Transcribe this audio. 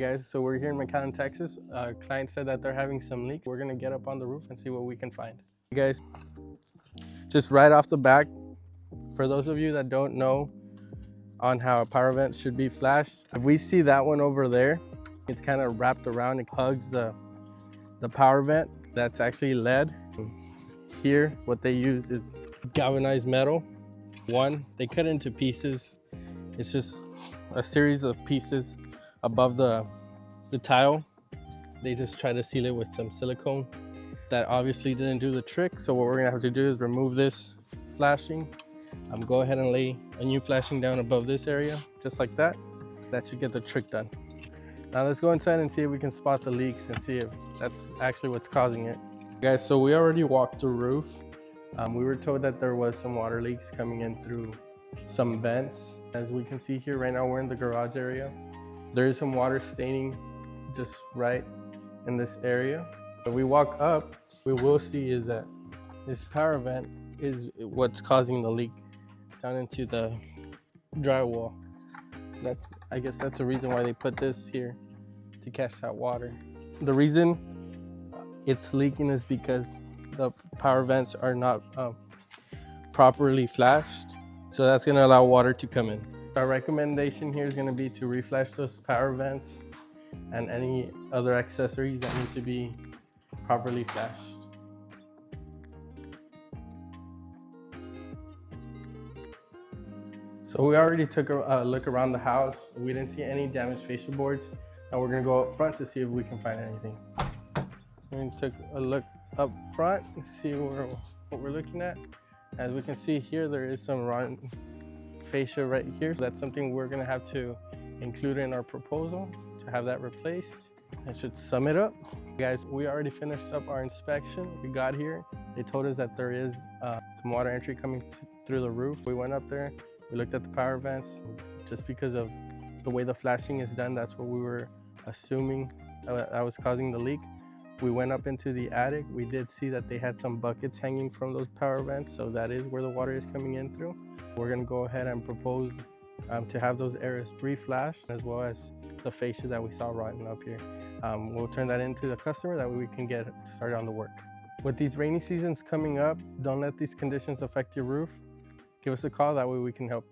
Guys, so we're here in McAllen, Texas. Client said that they're having some leaks. We're gonna get up on the roof and see what we can find. Guys, just right off the back, for those of you that don't know on how a power vent should be flashed, if we see that one over there, it's kind of wrapped around, it hugs the power vent. That's actually lead. Here, what they use is galvanized metal. One, they cut it into pieces. It's just a series of pieces above the tile. They just try to seal it with some silicone. That obviously didn't do the trick. So what we're gonna have to do is remove this flashing. Go ahead and lay a new flashing down above this area, just like that. That should get the trick done. Now let's go inside and see if we can spot the leaks and see if that's actually what's causing it. Guys, so we already walked the roof. We were told that there was some water leaks coming in through some vents. As we can see here, right now we're in the garage area. There is some water staining just right in this area. If we walk up, we will see is that this power vent is what's causing the leak down into the drywall. I guess that's the reason why they put this here, to catch that water. The reason it's leaking is because the power vents are not properly flashed. So that's gonna allow water to come in. Our recommendation here is gonna be to reflash those power vents and any other accessories that need to be properly flashed. So we already took a look around the house. We didn't see any damaged fascia boards. Now we're gonna go up front to see if we can find anything. We took a look up front and see what we're looking at. As we can see here, there is some rotten fascia right here. So that's something we're gonna have to include in our proposal to have that replaced. That should sum it up. Guys, we already finished up our inspection. We got here. They told us that there is some water entry coming through the roof. We went up there, we looked at the power vents. Just because of the way the flashing is done, that's what we were assuming that was causing the leak. We went up into the attic. We did see that they had some buckets hanging from those power vents, so that is where the water is coming in through. We're gonna go ahead and propose to have those areas re-flashed, as well as the fascia that we saw rotten up here. We'll turn that into the customer, that way we can get started on the work. With these rainy seasons coming up, don't let these conditions affect your roof. Give us a call, that way we can help.